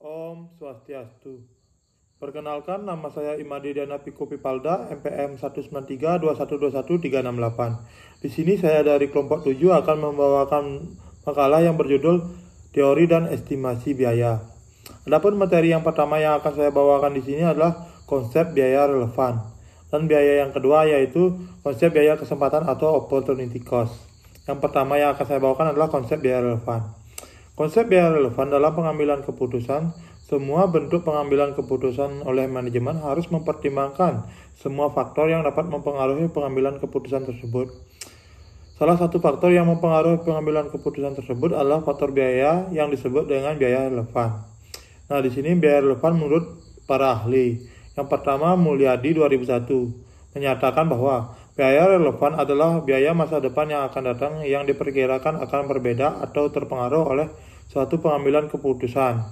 Om Swastiastu. Perkenalkan, nama saya Imadi Diana Piko Pipalda, MPM 193212138. Di sini saya dari kelompok 7 akan membawakan makalah yang berjudul Teori dan Estimasi Biaya. Adapun materi yang pertama yang akan saya bawakan di sini adalah konsep biaya relevan. Dan biaya yang kedua yaitu konsep biaya kesempatan atau opportunity cost. Yang pertama yang akan saya bawakan adalah konsep biaya relevan. Konsep biaya relevan dalam pengambilan keputusan, semua bentuk pengambilan keputusan oleh manajemen harus mempertimbangkan semua faktor yang dapat mempengaruhi pengambilan keputusan tersebut. Salah satu faktor yang mempengaruhi pengambilan keputusan tersebut adalah faktor biaya yang disebut dengan biaya relevan. Nah, di sini biaya relevan menurut para ahli. Yang pertama, Mulyadi 2001 menyatakan bahwa biaya relevan adalah biaya masa depan yang akan datang yang diperkirakan akan berbeda atau terpengaruh oleh suatu pengambilan keputusan.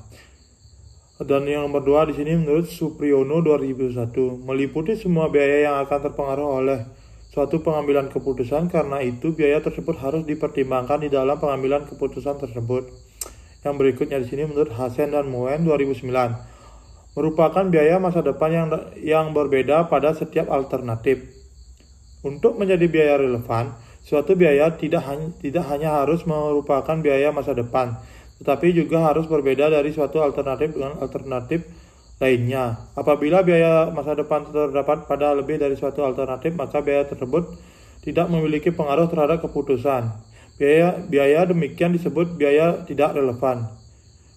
Dan yang nomor 2 di sini menurut Supriyono 2001 meliputi semua biaya yang akan terpengaruh oleh suatu pengambilan keputusan, karena itu biaya tersebut harus dipertimbangkan di dalam pengambilan keputusan tersebut. Yang berikutnya di sini menurut Hasen dan Moen 2009 merupakan biaya masa depan yang berbeda pada setiap alternatif. Untuk menjadi biaya relevan, suatu biaya tidak hanya harus merupakan biaya masa depan, tetapi juga harus berbeda dari suatu alternatif dengan alternatif lainnya. Apabila biaya masa depan terdapat pada lebih dari suatu alternatif, maka biaya tersebut tidak memiliki pengaruh terhadap keputusan. Biaya demikian disebut biaya tidak relevan.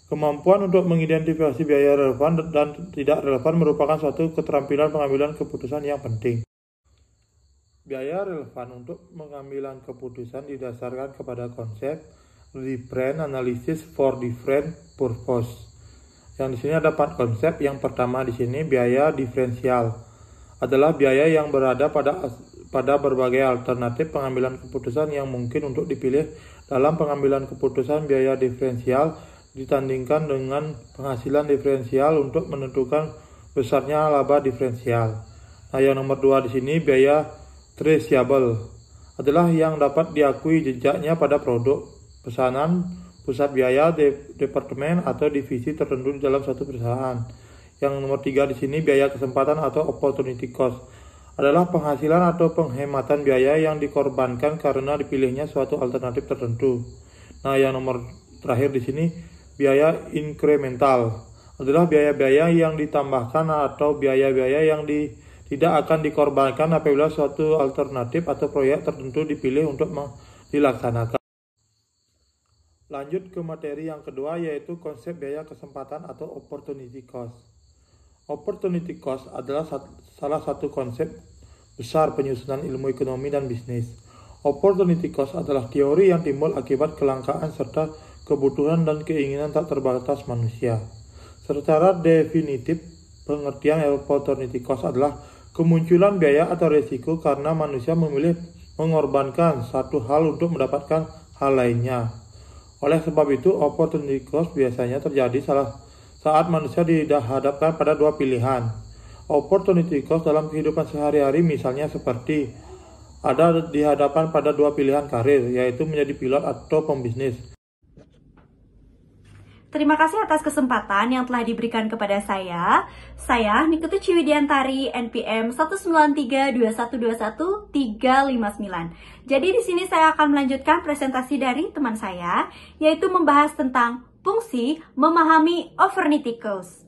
Kemampuan untuk mengidentifikasi biaya relevan dan tidak relevan merupakan suatu keterampilan pengambilan keputusan yang penting. Biaya relevan untuk pengambilan keputusan didasarkan kepada konsep different analysis for different purpose. Yang di sini ada 4 konsep. Yang pertama di sini biaya diferensial adalah biaya yang berada pada berbagai alternatif pengambilan keputusan yang mungkin untuk dipilih. Dalam pengambilan keputusan, biaya diferensial ditandingkan dengan penghasilan diferensial untuk menentukan besarnya laba diferensial. Nah, yang nomor 2 di sini biaya traceable adalah yang dapat diakui jejaknya pada produk, pesanan, pusat biaya, departemen atau divisi tertentu di dalam suatu perusahaan. Yang nomor 3 di sini biaya kesempatan atau opportunity cost adalah penghasilan atau penghematan biaya yang dikorbankan karena dipilihnya suatu alternatif tertentu. Nah, yang nomor terakhir di sini biaya incremental adalah biaya-biaya yang ditambahkan atau biaya-biaya yang tidak akan dikorbankan apabila suatu alternatif atau proyek tertentu dipilih untuk dilaksanakan. Lanjut ke materi yang kedua yaitu konsep biaya kesempatan atau opportunity cost. Opportunity cost adalah salah satu konsep besar penyusunan ilmu ekonomi dan bisnis. Opportunity cost adalah teori yang timbul akibat kelangkaan serta kebutuhan dan keinginan tak terbatas manusia. Secara definitif, pengertian opportunity cost adalah kemunculan biaya atau risiko karena manusia memilih mengorbankan satu hal untuk mendapatkan hal lainnya. Oleh sebab itu, opportunity cost biasanya terjadi saat manusia dihadapkan pada dua pilihan. Opportunity cost dalam kehidupan sehari-hari misalnya seperti ada dihadapan pada dua pilihan karir, yaitu menjadi pilot atau pembisnis. Terima kasih atas kesempatan yang telah diberikan kepada saya. Saya Nikutu Ciwidiantari, NPM 1932121-359. Jadi di sini saya akan melanjutkan presentasi dari teman saya, yaitu membahas tentang fungsi memahami opportunity cost.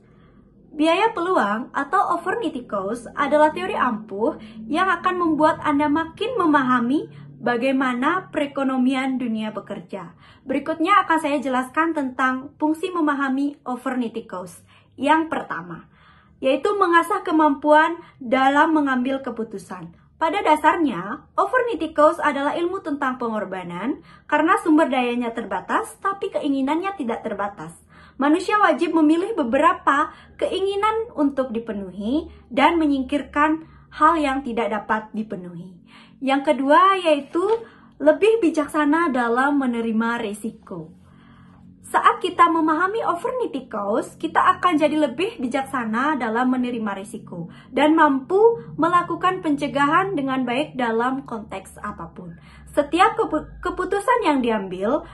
Biaya peluang atau opportunity cost adalah teori ampuh yang akan membuat Anda makin memahami bagaimana perekonomian dunia bekerja. Berikutnya akan saya jelaskan tentang fungsi memahami opportunity cost. Yang pertama, yaitu mengasah kemampuan dalam mengambil keputusan. Pada dasarnya, opportunity cost adalah ilmu tentang pengorbanan karena sumber dayanya terbatas, tapi keinginannya tidak terbatas. Manusia wajib memilih beberapa keinginan untuk dipenuhi dan menyingkirkan hal yang tidak dapat dipenuhi. Yang kedua yaitu lebih bijaksana dalam menerima risiko. Saat kita memahami opportunity cost, kita akan jadi lebih bijaksana dalam menerima risiko dan mampu melakukan pencegahan dengan baik dalam konteks apapun. Setiap keputusan yang diambil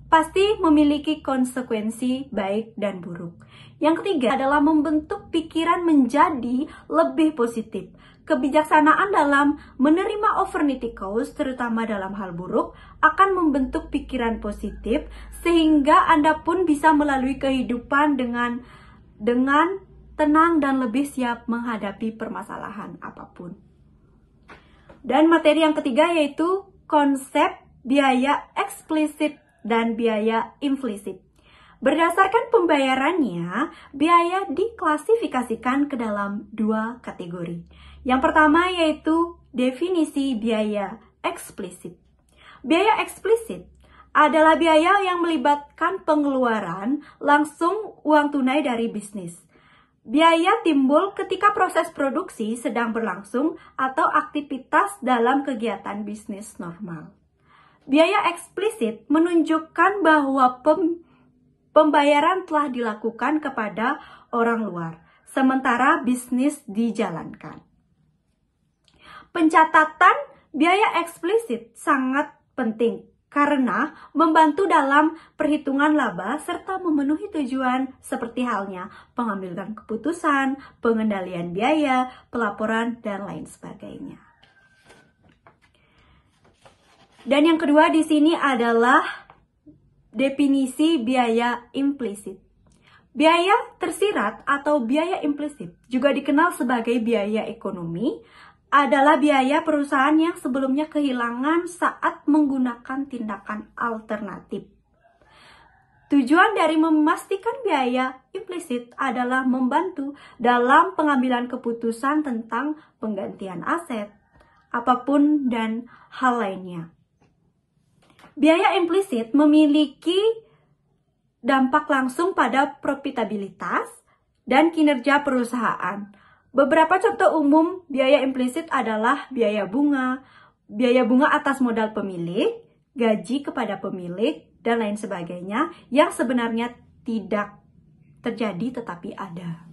pasti memiliki konsekuensi baik dan buruk. Yang ketiga adalah membentuk pikiran menjadi lebih positif. Kebijaksanaan dalam menerima opportunity cost, terutama dalam hal buruk, akan membentuk pikiran positif sehingga Anda pun bisa melalui kehidupan dengan tenang dan lebih siap menghadapi permasalahan apapun. Dan materi yang ketiga yaitu konsep biaya eksplisit dan biaya implisit. Berdasarkan pembayarannya, biaya diklasifikasikan ke dalam dua kategori. Yang pertama yaitu definisi biaya eksplisit. Biaya eksplisit adalah biaya yang melibatkan pengeluaran langsung uang tunai dari bisnis. Biaya timbul ketika proses produksi sedang berlangsung atau aktivitas dalam kegiatan bisnis normal. Biaya eksplisit menunjukkan bahwa pembayaran telah dilakukan kepada orang luar, sementara bisnis dijalankan. Pencatatan biaya eksplisit sangat penting karena membantu dalam perhitungan laba serta memenuhi tujuan seperti halnya pengambilan keputusan, pengendalian biaya, pelaporan, dan lain sebagainya. Dan yang kedua di sini adalah definisi biaya implisit. Biaya tersirat atau biaya implisit, juga dikenal sebagai biaya ekonomi, adalah biaya perusahaan yang sebelumnya kehilangan saat menggunakan tindakan alternatif. Tujuan dari memastikan biaya implisit adalah membantu dalam pengambilan keputusan tentang penggantian aset, apapun dan hal lainnya. Biaya implisit memiliki dampak langsung pada profitabilitas dan kinerja perusahaan. Beberapa contoh umum biaya implisit adalah biaya bunga atas modal pemilik, gaji kepada pemilik, dan lain sebagainya yang sebenarnya tidak terjadi tetapi ada.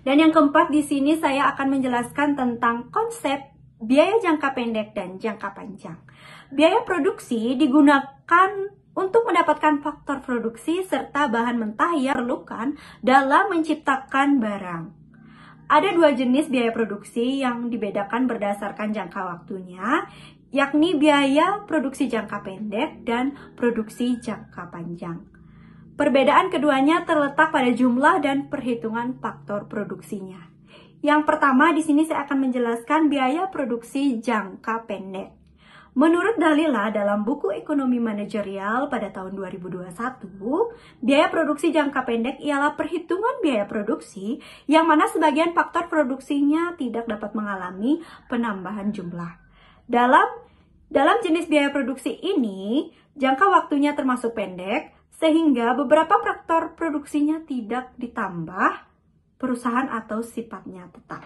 Dan yang keempat di sini saya akan menjelaskan tentang konsep biaya jangka pendek dan jangka panjang. Biaya produksi digunakan untuk mendapatkan faktor produksi serta bahan mentah yang diperlukan dalam menciptakan barang. Ada dua jenis biaya produksi yang dibedakan berdasarkan jangka waktunya, yakni biaya produksi jangka pendek dan produksi jangka panjang. Perbedaan keduanya terletak pada jumlah dan perhitungan faktor produksinya. Yang pertama, di sini saya akan menjelaskan biaya produksi jangka pendek. Menurut Dalila dalam buku Ekonomi Manajerial pada tahun 2021, biaya produksi jangka pendek ialah perhitungan biaya produksi yang mana sebagian faktor produksinya tidak dapat mengalami penambahan jumlah. Dalam jenis biaya produksi ini, jangka waktunya termasuk pendek, sehingga beberapa faktor produksinya tidak ditambah perusahaan atau sifatnya tetap.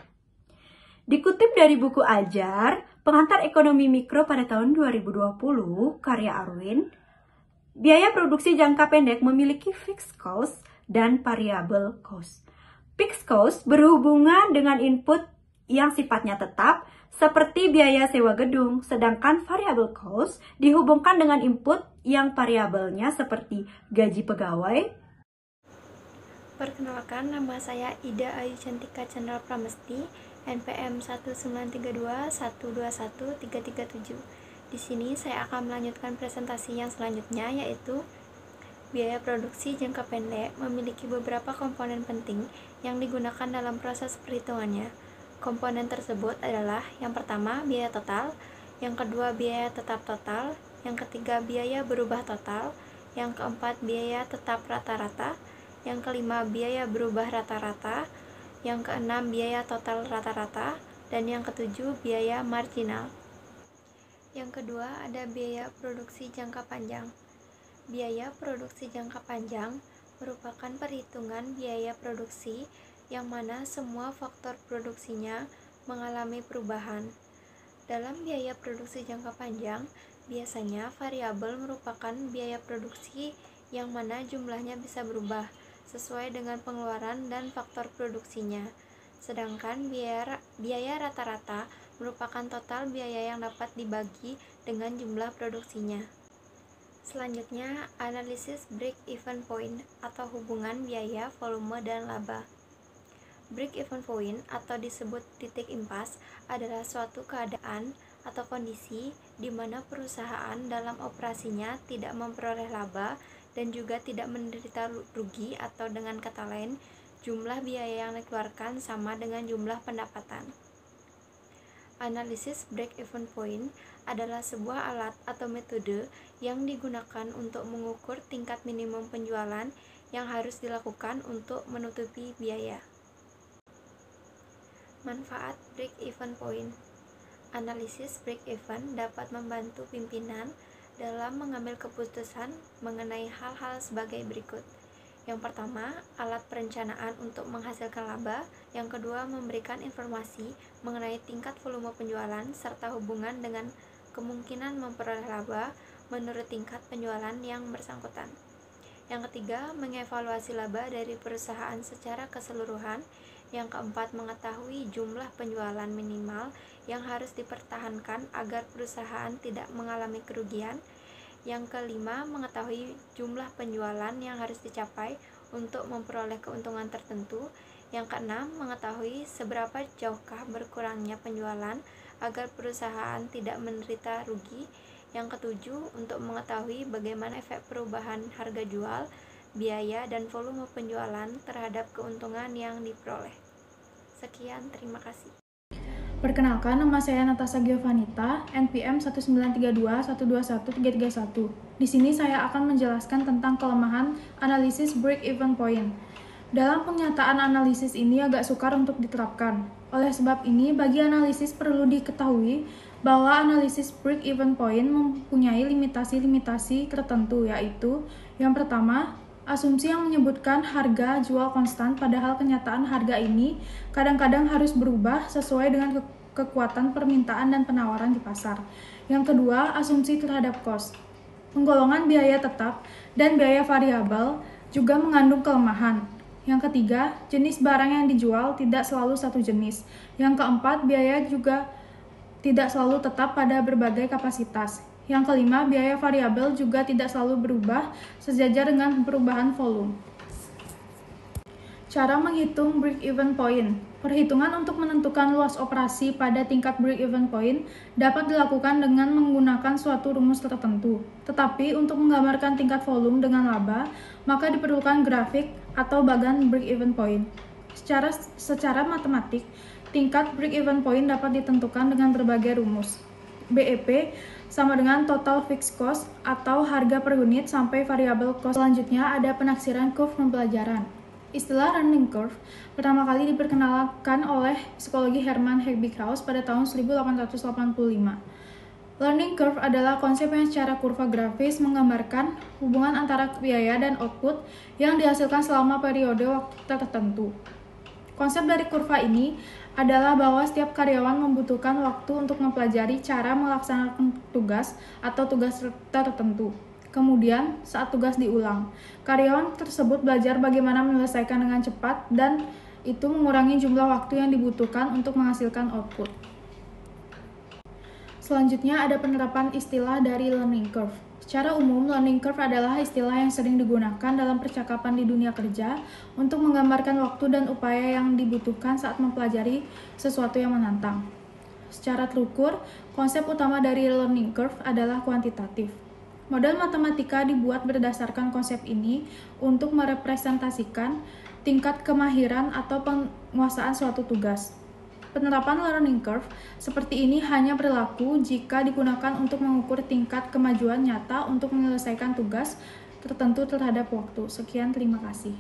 Dikutip dari buku Ajar, Pengantar Ekonomi Mikro pada tahun 2020, karya Arwin, biaya produksi jangka pendek memiliki fixed cost dan variable cost. Fixed cost berhubungan dengan input yang sifatnya tetap, seperti biaya sewa gedung, sedangkan variable cost dihubungkan dengan input yang variabelnya seperti gaji pegawai. Perkenalkan, nama saya Ida Ayu Cantika Chandra Pramesti, NPM 19321213337. Di sini saya akan melanjutkan presentasi yang selanjutnya, yaitu biaya produksi jangka pendek memiliki beberapa komponen penting yang digunakan dalam proses perhitungannya. Komponen tersebut adalah yang pertama biaya total, yang kedua biaya tetap total, yang ketiga biaya berubah total, yang keempat biaya tetap rata-rata, yang kelima biaya berubah rata-rata, yang keenam biaya total rata-rata, dan yang ketujuh biaya marginal. Yang kedua ada biaya produksi jangka panjang. Biaya produksi jangka panjang merupakan perhitungan biaya produksi yang mana semua faktor produksinya mengalami perubahan. Dalam biaya produksi jangka panjang, biasanya variabel merupakan biaya produksi yang mana jumlahnya bisa berubah sesuai dengan pengeluaran dan faktor produksinya. Sedangkan biaya rata-rata merupakan total biaya yang dapat dibagi dengan jumlah produksinya. Selanjutnya, analisis break-even point atau hubungan biaya, volume, dan laba. Break-even point atau disebut titik impas adalah suatu keadaan atau kondisi di mana perusahaan dalam operasinya tidak memperoleh laba dan juga tidak menderita rugi, atau dengan kata lain, jumlah biaya yang dikeluarkan sama dengan jumlah pendapatan. Analisis break-even point adalah sebuah alat atau metode yang digunakan untuk mengukur tingkat minimum penjualan yang harus dilakukan untuk menutupi biaya. Manfaat break-even point. Analisis break-even dapat membantu pimpinan dalam mengambil keputusan mengenai hal-hal sebagai berikut. Yang pertama, alat perencanaan untuk menghasilkan laba. Yang kedua, memberikan informasi mengenai tingkat volume penjualan serta hubungan dengan kemungkinan memperoleh laba menurut tingkat penjualan yang bersangkutan. Yang ketiga, mengevaluasi laba dari perusahaan secara keseluruhan. Yang keempat, mengetahui jumlah penjualan minimal yang harus dipertahankan agar perusahaan tidak mengalami kerugian. Yang kelima, mengetahui jumlah penjualan yang harus dicapai untuk memperoleh keuntungan tertentu. Yang keenam, mengetahui seberapa jauhkah berkurangnya penjualan agar perusahaan tidak menderita rugi. Yang ketujuh, untuk mengetahui bagaimana efek perubahan harga jual, biaya, dan volume penjualan terhadap keuntungan yang diperoleh. Sekian, terima kasih. Perkenalkan, nama saya Natasha Giovanita, NPM 1932121331. Di sini saya akan menjelaskan tentang kelemahan analisis break-even point. Dalam penyataan analisis ini agak sukar untuk diterapkan. Oleh sebab ini, bagi analisis perlu diketahui bahwa analisis break-even point mempunyai limitasi-limitasi tertentu, yaitu yang pertama, asumsi yang menyebutkan harga jual konstan, padahal kenyataan harga ini kadang-kadang harus berubah sesuai dengan kekuatan permintaan dan penawaran di pasar. Yang kedua, asumsi terhadap cost. Penggolongan biaya tetap dan biaya variabel juga mengandung kelemahan. Yang ketiga, jenis barang yang dijual tidak selalu satu jenis. Yang keempat, biaya juga tidak selalu tetap pada berbagai kapasitas. Yang kelima, biaya variabel juga tidak selalu berubah sejajar dengan perubahan volume. Cara menghitung break-even point. Perhitungan untuk menentukan luas operasi pada tingkat break-even point dapat dilakukan dengan menggunakan suatu rumus tertentu. Tetapi untuk menggambarkan tingkat volume dengan laba, maka diperlukan grafik atau bagan break-even point. Secara matematik, tingkat break-even point dapat ditentukan dengan berbagai rumus. BEP sama dengan total fixed cost atau harga per unit sampai variable cost. Selanjutnya ada penaksiran curve pembelajaran. Istilah learning curve pertama kali diperkenalkan oleh psikologi Hermann Ebbinghaus pada tahun 1885. Learning curve adalah konsep yang secara kurva grafis menggambarkan hubungan antara biaya dan output yang dihasilkan selama periode waktu tertentu. Konsep dari kurva ini adalah bahwa setiap karyawan membutuhkan waktu untuk mempelajari cara melaksanakan tugas atau tugas tertentu. Kemudian, saat tugas diulang, karyawan tersebut belajar bagaimana menyelesaikan dengan cepat dan itu mengurangi jumlah waktu yang dibutuhkan untuk menghasilkan output. Selanjutnya ada penerapan istilah dari learning curve. Secara umum, learning curve adalah istilah yang sering digunakan dalam percakapan di dunia kerja untuk menggambarkan waktu dan upaya yang dibutuhkan saat mempelajari sesuatu yang menantang. Secara terukur, konsep utama dari learning curve adalah kuantitatif. Model matematika dibuat berdasarkan konsep ini untuk merepresentasikan tingkat kemahiran atau penguasaan suatu tugas. Penerapan learning curve seperti ini hanya berlaku jika digunakan untuk mengukur tingkat kemajuan nyata untuk menyelesaikan tugas tertentu terhadap waktu. Sekian, terima kasih.